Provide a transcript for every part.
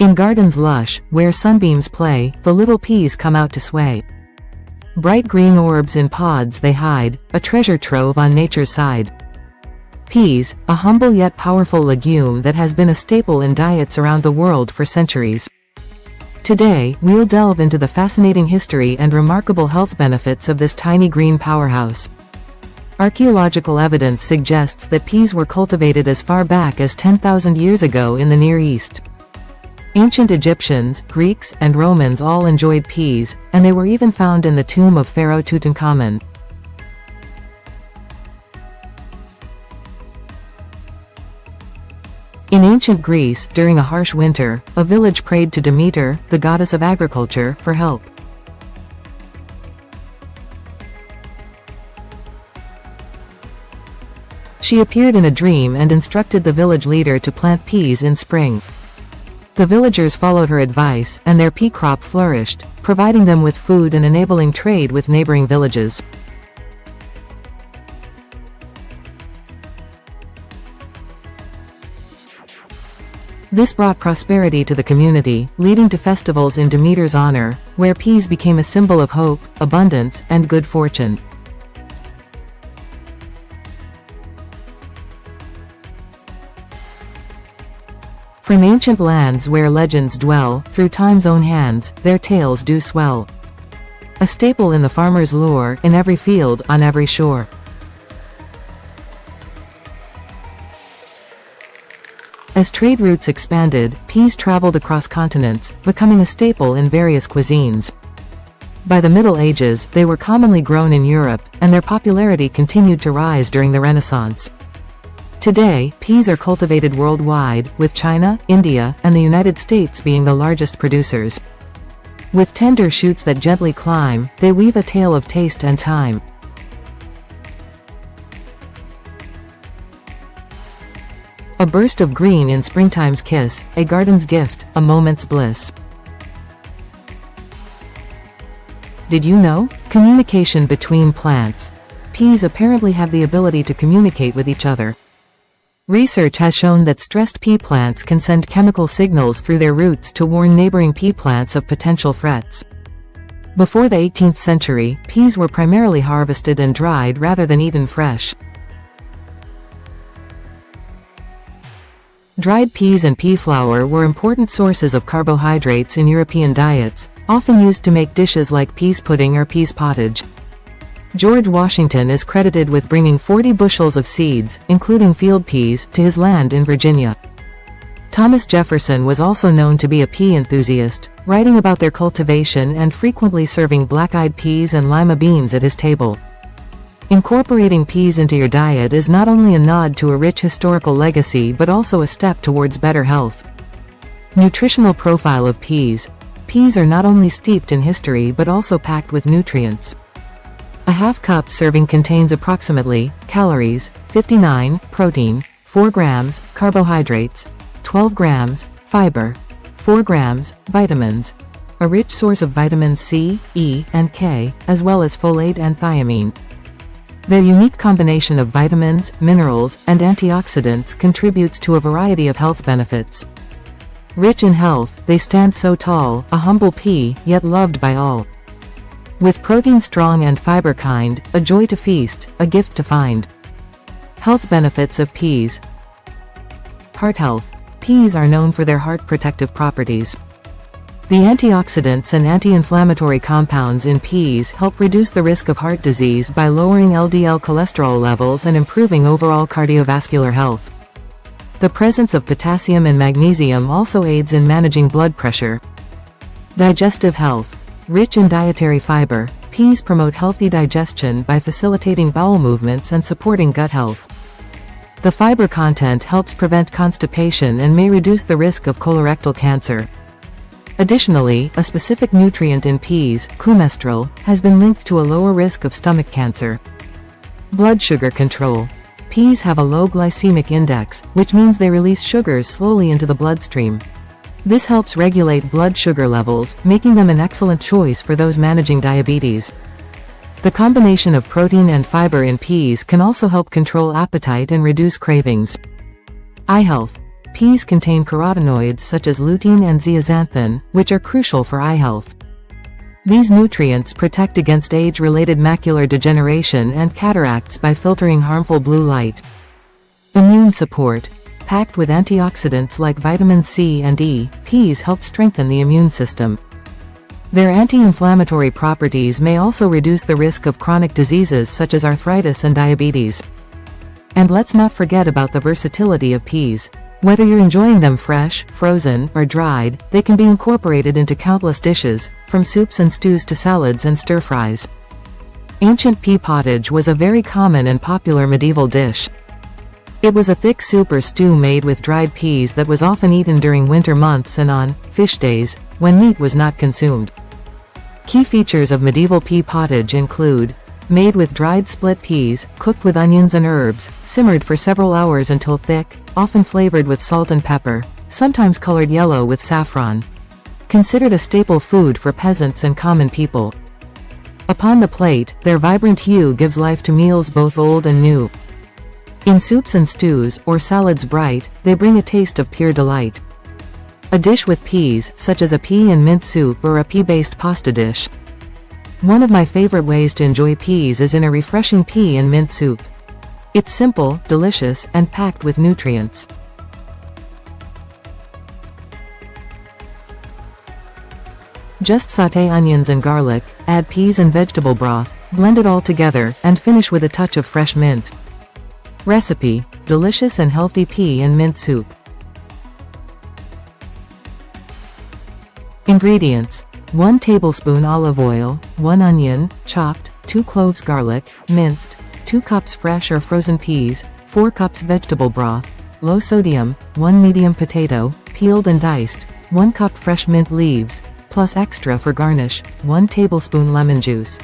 In gardens lush, where sunbeams play, the little peas come out to sway. Bright green orbs in pods they hide, a treasure trove on nature's side. Peas, a humble yet powerful legume that has been a staple in diets around the world for centuries. Today, we'll delve into the fascinating history and remarkable health benefits of this tiny green powerhouse. Archaeological evidence suggests that peas were cultivated as far back as 10,000 years ago in the Near East. Ancient Egyptians, Greeks, and Romans all enjoyed peas, and they were even found in the tomb of Pharaoh Tutankhamun. In ancient Greece, during a harsh winter, a village prayed to Demeter, the goddess of agriculture, for help. She appeared in a dream and instructed the village leader to plant peas in spring. The villagers followed her advice, and their pea crop flourished, providing them with food and enabling trade with neighboring villages. This brought prosperity to the community, leading to festivals in Demeter's honor, where peas became a symbol of hope, abundance, and good fortune. From ancient lands where legends dwell, through time's own hands, their tales do swell. A staple in the farmer's lore, in every field, on every shore. As trade routes expanded, peas traveled across continents, becoming a staple in various cuisines. By the Middle Ages, they were commonly grown in Europe, and their popularity continued to rise during the Renaissance. Today, peas are cultivated worldwide, with China, India, and the United States being the largest producers. With tender shoots that gently climb, they weave a tale of taste and time. A burst of green in springtime's kiss, a garden's gift, a moment's bliss. Did you know? Communication between plants. Peas apparently have the ability to communicate with each other. Research has shown that stressed pea plants can send chemical signals through their roots to warn neighboring pea plants of potential threats. Before the 18th century, peas were primarily harvested and dried rather than eaten fresh. Dried peas and pea flour were important sources of carbohydrates in European diets, often used to make dishes like peas pudding or peas pottage. George Washington is credited with bringing 40 bushels of seeds, including field peas, to his land in Virginia. Thomas Jefferson was also known to be a pea enthusiast, writing about their cultivation and frequently serving black-eyed peas and lima beans at his table. Incorporating peas into your diet is not only a nod to a rich historical legacy but also a step towards better health. Nutritional profile of peas. Peas are not only steeped in history but also packed with nutrients. A half-cup serving contains approximately calories, 59, protein, 4 grams, carbohydrates, 12 grams, fiber, 4 grams, vitamins, a rich source of vitamins C, E, and K, as well as folate and thiamine. Their unique combination of vitamins, minerals, and antioxidants contributes to a variety of health benefits. Rich in health, they stand so tall, a humble pea, yet loved by all. With protein strong and fiber kind, a joy to feast, a gift to find. Health benefits of peas. Heart health. Peas are known for their heart protective properties. The antioxidants and anti-inflammatory compounds in peas help reduce the risk of heart disease by lowering LDL cholesterol levels and improving overall cardiovascular health. The presence of potassium and magnesium also aids in managing blood pressure. Digestive health. Rich in dietary fiber, peas promote healthy digestion by facilitating bowel movements and supporting gut health. The fiber content helps prevent constipation and may reduce the risk of colorectal cancer. Additionally, a specific nutrient in peas, coumestrol, has been linked to a lower risk of stomach cancer. Blood sugar control. Peas have a low glycemic index, which means they release sugars slowly into the bloodstream. This helps regulate blood sugar levels, making them an excellent choice for those managing diabetes. The combination of protein and fiber in peas can also help control appetite and reduce cravings. Eye health. Peas contain carotenoids such as lutein and zeaxanthin, which are crucial for eye health. These nutrients protect against age-related macular degeneration and cataracts by filtering harmful blue light. Immune support. Packed with antioxidants like vitamins C and E, peas help strengthen the immune system. Their anti-inflammatory properties may also reduce the risk of chronic diseases such as arthritis and diabetes. And let's not forget about the versatility of peas. Whether you're enjoying them fresh, frozen, or dried, they can be incorporated into countless dishes, from soups and stews to salads and stir-fries. Ancient pea pottage was a very common and popular medieval dish. It was a thick soup or stew made with dried peas that was often eaten during winter months and on fish days, when meat was not consumed. Key features of medieval pea pottage include: made with dried split peas, cooked with onions and herbs, simmered for several hours until thick, often flavored with salt and pepper, sometimes colored yellow with saffron. Considered a staple food for peasants and common people. Upon the plate, their vibrant hue gives life to meals both old and new. In soups and stews, or salads bright, they bring a taste of pure delight. A dish with peas, such as a pea and mint soup or a pea-based pasta dish. One of my favorite ways to enjoy peas is in a refreshing pea and mint soup. It's simple, delicious, and packed with nutrients. Just sauté onions and garlic, add peas and vegetable broth, blend it all together, and finish with a touch of fresh mint. Recipe: delicious and healthy pea and mint soup. Ingredients: 1 tablespoon olive oil, 1 onion, chopped, 2 cloves garlic, minced, 2 cups fresh or frozen peas, 4 cups vegetable broth, low sodium, 1 medium potato, peeled and diced, 1 cup fresh mint leaves, plus extra for garnish, 1 tablespoon lemon juice.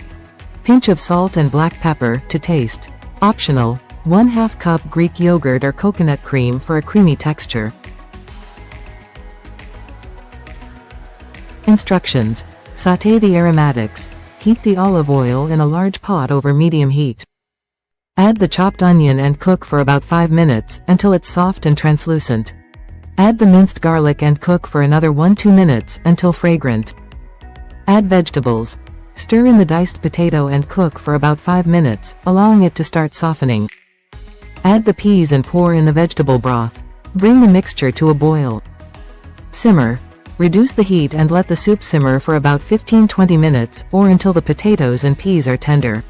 Pinch of salt and black pepper, to taste. Optional. 1/2 cup Greek yogurt or coconut cream for a creamy texture. Instructions. Sauté the aromatics. Heat the olive oil in a large pot over medium heat. Add the chopped onion and cook for about 5 minutes, until it's soft and translucent. Add the minced garlic and cook for another 1-2 minutes, until fragrant. Add vegetables. Stir in the diced potato and cook for about 5 minutes, allowing it to start softening. Add the peas and pour in the vegetable broth. Bring the mixture to a boil. Simmer. Reduce the heat and let the soup simmer for about 15-20 minutes, or until the potatoes and peas are tender.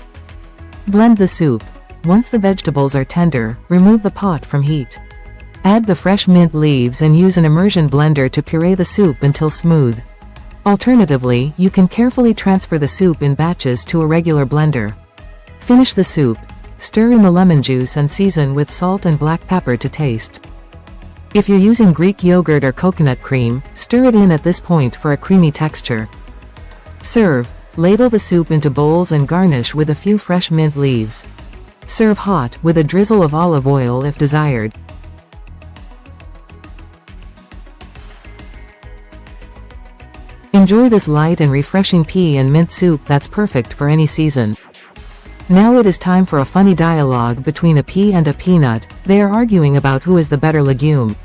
Blend the soup. Once the vegetables are tender, remove the pot from heat. Add the fresh mint leaves and use an immersion blender to puree the soup until smooth. Alternatively, you can carefully transfer the soup in batches to a regular blender. Finish the soup. Stir in the lemon juice and season with salt and black pepper to taste. If you're using Greek yogurt or coconut cream, stir it in at this point for a creamy texture. Serve. Ladle the soup into bowls and garnish with a few fresh mint leaves. Serve hot, with a drizzle of olive oil if desired. Enjoy this light and refreshing pea and mint soup that's perfect for any season. Now it is time for a funny dialogue between a pea and a peanut. They are arguing about who is the better legume.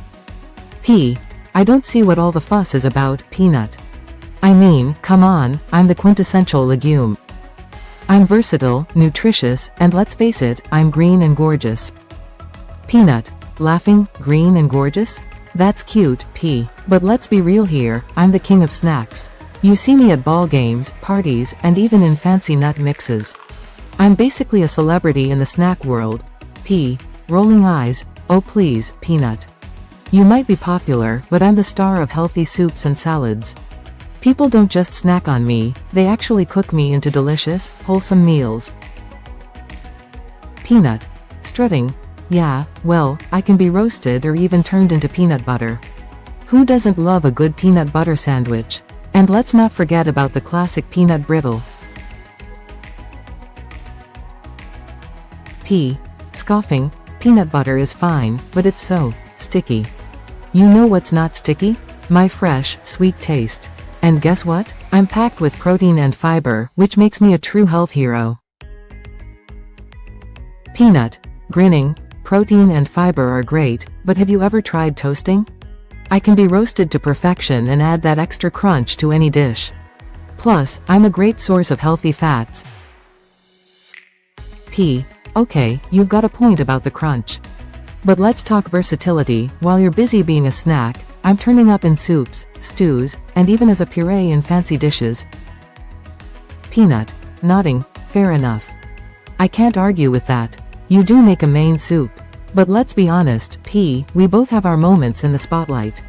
Pea: I don't see what all the fuss is about. Peanut: I mean, come on, I'm the quintessential legume. I'm versatile, nutritious, and let's face it, I'm green and gorgeous. Peanut: laughing, green and gorgeous? That's cute, Pea. But let's be real here, I'm the king of snacks. You see me at ball games, parties, and even in fancy nut mixes. I'm basically a celebrity in the snack world. Pea: rolling eyes, oh please, Peanut. You might be popular, but I'm the star of healthy soups and salads. People don't just snack on me, they actually cook me into delicious, wholesome meals. Peanut: strutting. Yeah, well, I can be roasted or even turned into peanut butter. Who doesn't love a good peanut butter sandwich? And let's not forget about the classic peanut brittle. Pea: scoffing. Peanut butter is fine, but it's so sticky. You know what's not sticky? My fresh, sweet taste. And guess what? I'm packed with protein and fiber, which makes me a true health hero. Peanut: grinning. protein and fiber are great, but have you ever tried toasting? I can be roasted to perfection and add that extra crunch to any dish. Plus, I'm a great source of healthy fats. P. Okay, you've got a point about the crunch. But let's talk versatility. While you're busy being a snack, I'm turning up in soups, stews, and even as a puree in fancy dishes. Peanut. Nodding. Fair enough. I can't argue with that. You do make a main soup. But let's be honest, P, we both have our moments in the spotlight.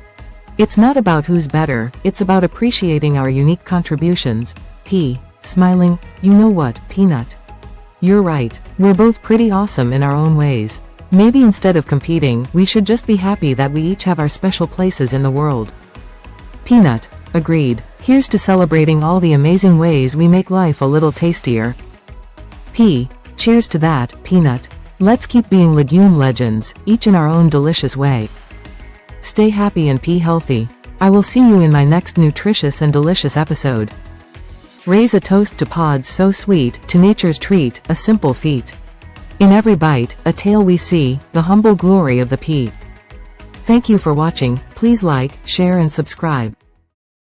It's not about who's better, it's about appreciating our unique contributions. P. Smiling. You know what, Peanut? You're right, we're both pretty awesome in our own ways. Maybe instead of competing, we should just be happy that we each have our special places in the world. Peanut. Agreed. Here's to celebrating all the amazing ways we make life a little tastier. P. Cheers to that, Peanut. Let's keep being legume legends, each in our own delicious way. Stay happy and P healthy. I will see you in my next nutritious and delicious episode. Raise a toast to pods so sweet, to nature's treat, a simple feat. In every bite, a tale we see, the humble glory of the pea. Thank you for watching. Please like, share and subscribe.